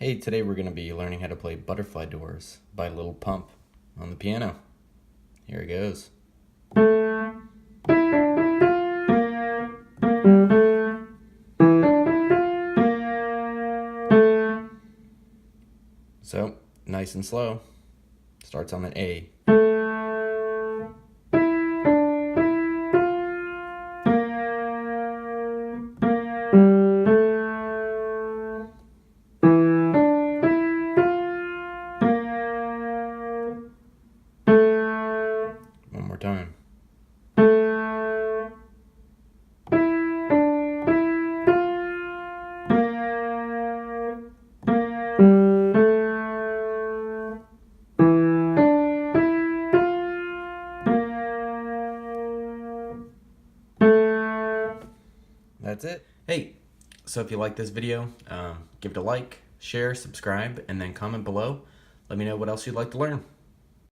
Hey, today we're going to be learning how to play Butterfly Doors by Lil Pump on the piano. Here it goes. So, nice and slow. Starts on an A. One more time. That's it. Hey, so if you like this video, give it a like, share, subscribe, and then comment below. Let me know what else you'd like to learn.